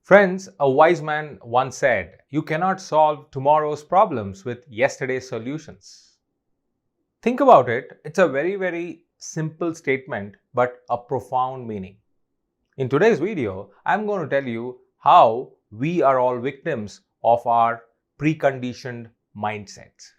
Friends, a wise man once said, "You cannot solve tomorrow's problems with yesterday's solutions." Think about it, it's a very simple statement but a profound meaning. In today's video, I'm going to tell you how we are all victims of our preconditioned mindsets.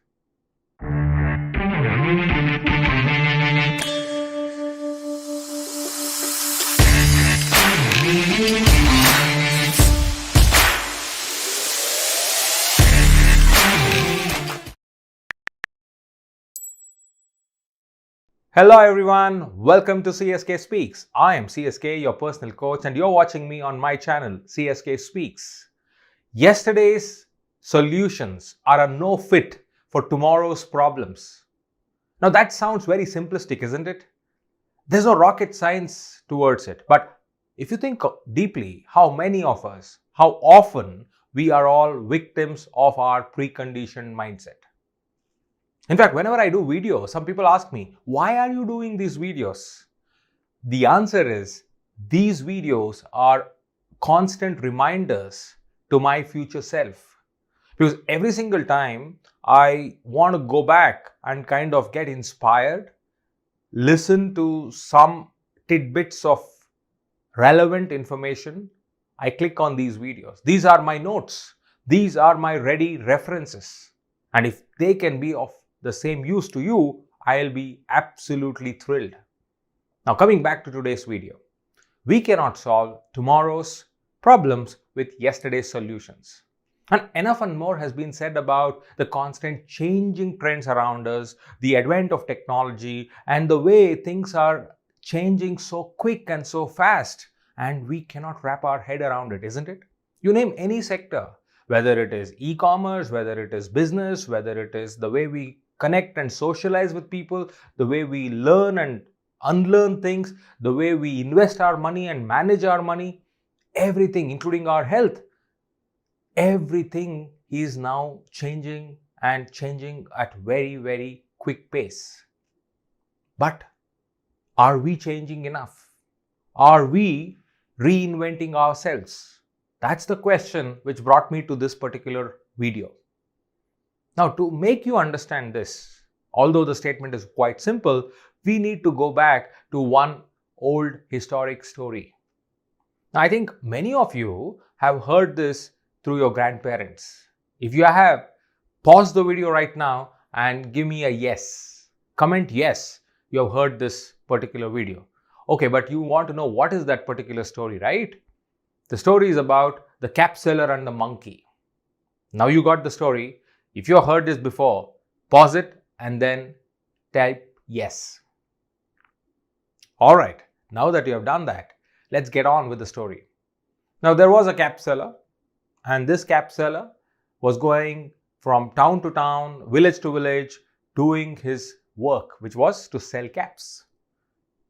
Hello everyone, welcome to CSK Speaks. I am CSK, your personal coach, and you're watching me on my channel, CSK Speaks. Yesterday's solutions are a no fit for tomorrow's problems. Now that sounds very simplistic, isn't it? There's no rocket science towards it. But if you think deeply, how many of us, how often we are all victims of our preconditioned mindset. In fact, whenever I do videos, some people ask me, why are you doing these videos? The answer is, these videos are constant reminders to my future self. Because every single time I want to go back and kind of get inspired, listen to some tidbits of relevant information, I click on these videos. These are my notes. These are my ready references. And if they can be of the same use to you, I'll be absolutely thrilled. Now coming back to today's video, we cannot solve tomorrow's problems with yesterday's solutions. And enough and more has been said about the constant changing trends around us, the advent of technology, and the way things are changing so quick and so fast, and we cannot wrap our head around it, isn't it? You name any sector, whether it is e-commerce, whether it is business, whether it is the way we connect and socialize with people, the way we learn and unlearn things, the way we invest our money and manage our money, everything, including our health, everything is now changing and changing at very quick pace. But are we changing enough? Are we reinventing ourselves? That's the question which brought me to this particular video. Now, to make you understand this, although the statement is quite simple, we need to go back to one old historic story. Now, I think many of you have heard this through your grandparents. If you have, pause the video right now and give me a yes. Comment yes, you have heard this particular video. Okay, but you want to know what is that particular story, right? The story is about the cap seller and the monkey. Now you got the story. If you have heard this before, pause it and then type yes. Alright, now that you have done that, let's get on with the story. Now there was a cap seller, and this cap seller was going from town to town, village to village, doing his work, which was to sell caps.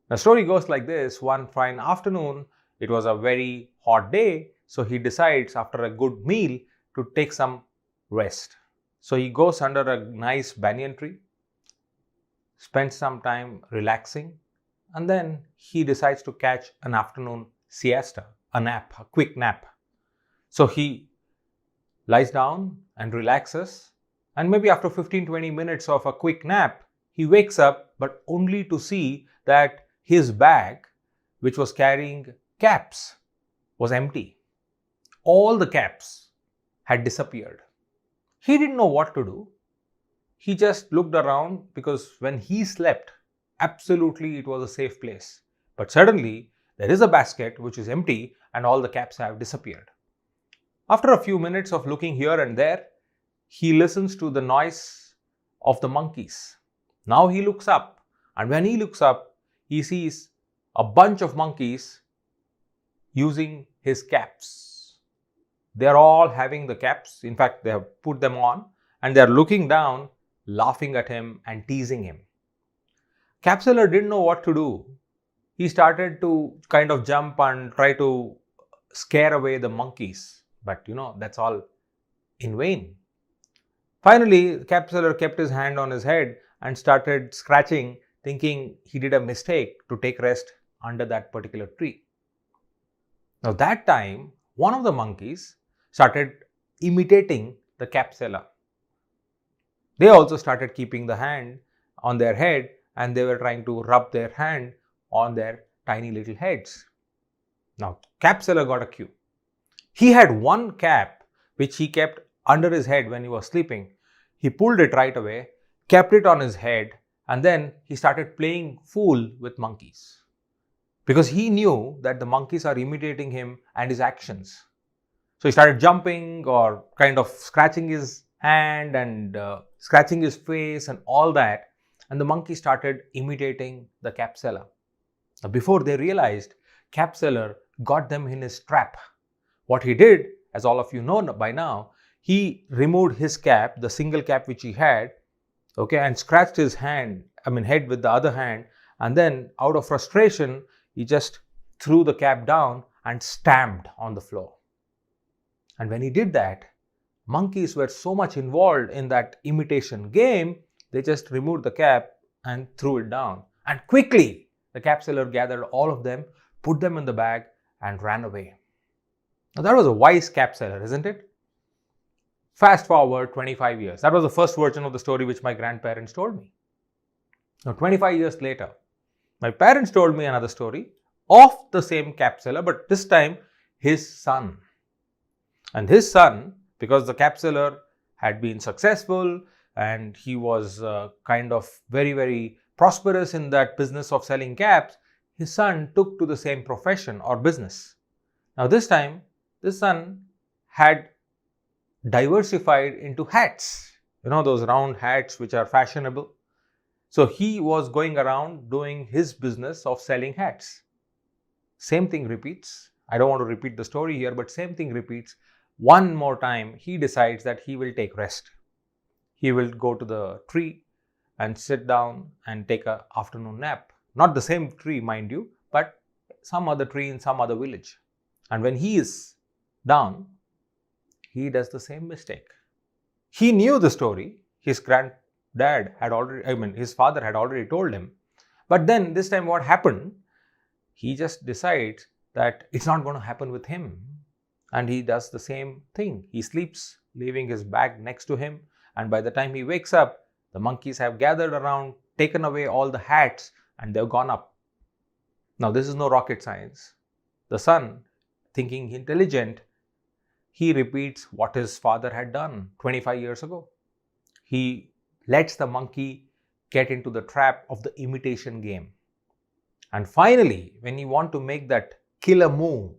The story goes like this. One fine afternoon, it was a very hot day, so he decides after a good meal to take some rest. So he goes under a nice banyan tree, spends some time relaxing, and then he decides to catch an afternoon siesta, a nap, a quick nap. So he lies down and relaxes, and maybe after 15-20 minutes of a quick nap, he wakes up, but only to see that his bag, which was carrying caps, was empty. All the caps had disappeared. He didn't know what to do. He just looked around because when he slept, absolutely it was a safe place. But suddenly, there is a basket which is empty and all the caps have disappeared. After a few minutes of looking here and there, he listens to the noise of the monkeys. Now he looks up, and when he looks up, he sees a bunch of monkeys using his caps. They are all having the caps. In fact, they have put them on and they are looking down, laughing at him and teasing him. Cap seller didn't know what to do. He started to kind of jump and try to scare away the monkeys. But that's all in vain. Finally, the cap seller kept his hand on his head and started scratching, thinking he did a mistake to take rest under that particular tree. Now that time, one of the monkeys started imitating the cap seller. They also started keeping the hand on their head and they were trying to rub their hand on their tiny little heads. Now, cap seller got a cue. He had one cap which he kept under his head when he was sleeping. He pulled it right away, kept it on his head, and then he started playing fool with monkeys. Because he knew that the monkeys are imitating him and his actions. So he started jumping or kind of scratching his hand and scratching his face and all that. And the monkey started imitating the cap seller. Now, before they realized, cap seller got them in his trap. What he did, as all of you know by now, he removed his cap, the single cap which he had, and scratched his head with the other hand, and then out of frustration, he just threw the cap down and stamped on the floor. And when he did that, monkeys were so much involved in that imitation game, they just removed the cap and threw it down. And quickly, the cap seller gathered all of them, put them in the bag, and ran away. Now, that was a wise cap seller, isn't it? Fast forward 25 years. That was the first version of the story which my grandparents told me. Now, 25 years later, my parents told me another story of the same cap seller, but this time his son. And his son, because the cap seller had been successful and he was kind of very, very prosperous in that business of selling caps, his son took to the same profession or business. Now, this time, this son had diversified into hats. Those round hats which are fashionable. So he was going around doing his business of selling hats. Same thing repeats. I don't want to repeat the story here, but same thing repeats. One more time, he decides that he will take rest. He will go to the tree and sit down and take an afternoon nap. Not the same tree, mind you, but some other tree in some other village. And when he is down, he does the same mistake. He knew the story. His father had already told him. But then this time what happened? He just decides that it's not going to happen with him. And he does the same thing. He sleeps, leaving his bag next to him. And by the time he wakes up, the monkeys have gathered around, taken away all the hats, and they've gone up. Now, this is no rocket science. The son, thinking intelligent, he repeats what his father had done 25 years ago. He lets the monkey get into the trap of the imitation game. And finally, when he wants to make that killer move,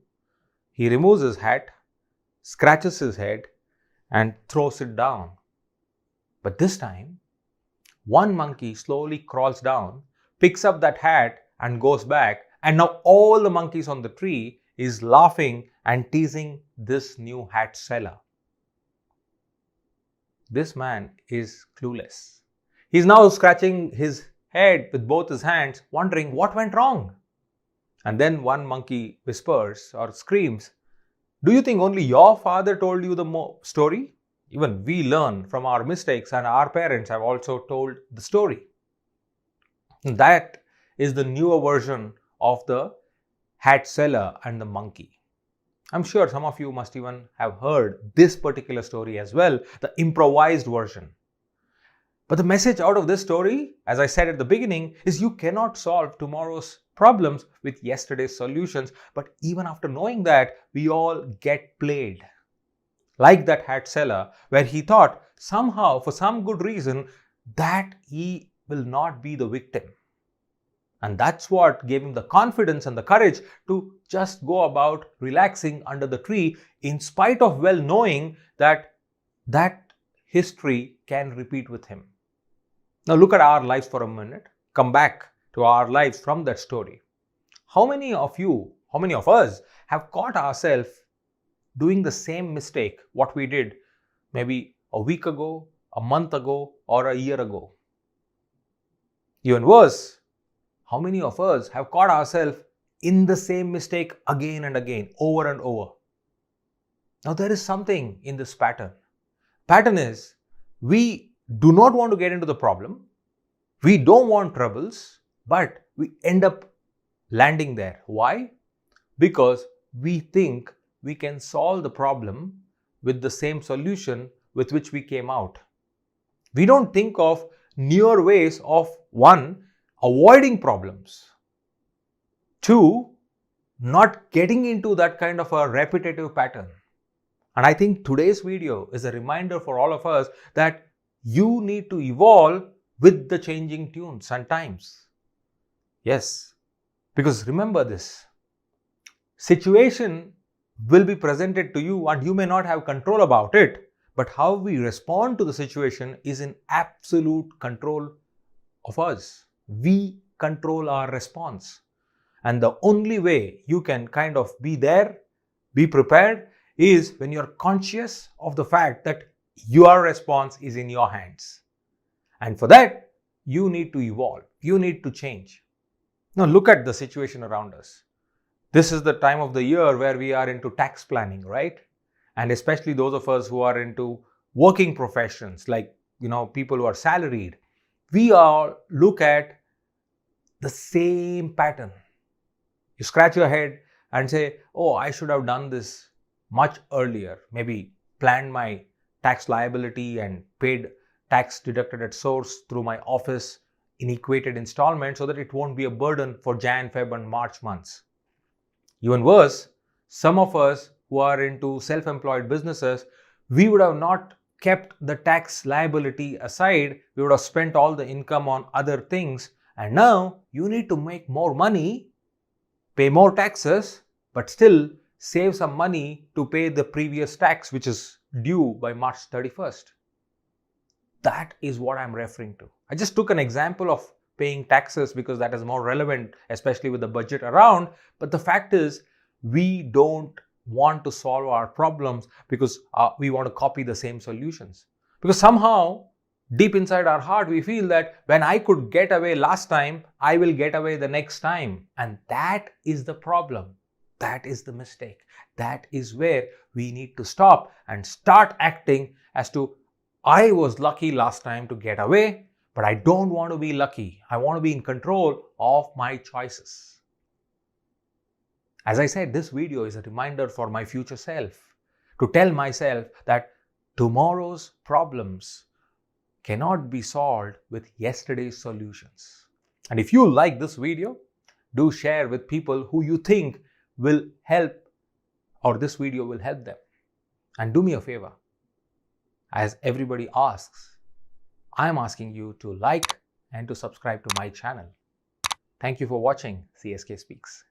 he removes his hat, scratches his head, and throws it down. But this time, one monkey slowly crawls down, picks up that hat, and goes back. And now all the monkeys on the tree is laughing and teasing this new hat seller. This man is clueless. He's now scratching his head with both his hands, wondering what went wrong. And then one monkey whispers or screams, "Do you think only your father told you the story? Even we learn from our mistakes, and our parents have also told the story." That is the newer version of the hat seller and the monkey. I'm sure some of you must even have heard this particular story as well, the improvised version. But the message out of this story, as I said at the beginning, is you cannot solve tomorrow's problems with yesterday's solutions. But even after knowing that, we all get played. Like that hat seller, where he thought somehow, for some good reason, that he will not be the victim. And that's what gave him the confidence and the courage to just go about relaxing under the tree, in spite of well knowing that that history can repeat with him. Now look at our lives for a minute. Come back to our lives from that story. How many of us have caught ourselves doing the same mistake what we did maybe a week ago, a month ago, or a year ago? Even worse, how many of us have caught ourselves in the same mistake again and again, over and over? Now there is something in this pattern. Pattern is, we do not want to get into the problem, we don't want troubles, but we end up landing there. Why? Because we think we can solve the problem with the same solution with which we came out. We don't think of newer ways of, one, avoiding problems, two, not getting into that kind of a repetitive pattern. And I think today's video is a reminder for all of us that you need to evolve with the changing tunes and times. Yes, because remember this, situation will be presented to you and you may not have control about it, but how we respond to the situation is in absolute control of us. We control our response. And the only way you can kind of be there, be prepared, is when you're conscious of the fact that your response is in your hands. And for that, you need to evolve. You need to change. Now look at the situation around us. This is the time of the year where we are into tax planning, right? And especially those of us who are into working professions, like, people who are salaried. We all look at the same pattern. You scratch your head and say, oh, I should have done this much earlier. Maybe planned my tax liability and paid tax deducted at source through my office in equated installments so that it won't be a burden for Jan, Feb and March months. Even worse, some of us who are into self-employed businesses, we would have not kept the tax liability aside. We would have spent all the income on other things. And now you need to make more money, pay more taxes, but still save some money to pay the previous tax, which is due by March 31st. That is what I'm referring to. I just took an example of paying taxes because that is more relevant, especially with the budget around. But the fact is, we don't want to solve our problems because we want to copy the same solutions. Because somehow, deep inside our heart, we feel that when I could get away last time, I will get away the next time. And that is the problem. That is the mistake. That is where we need to stop and start acting as to, I was lucky last time to get away, but I don't want to be lucky. I want to be in control of my choices. As I said, this video is a reminder for my future self to tell myself that tomorrow's problems cannot be solved with yesterday's solutions. And if you like this video, do share with people who you think will help, or this video will help them. And do me a favor, as everybody asks, I am asking you to like and to subscribe to my channel. Thank you for watching CSK Speaks.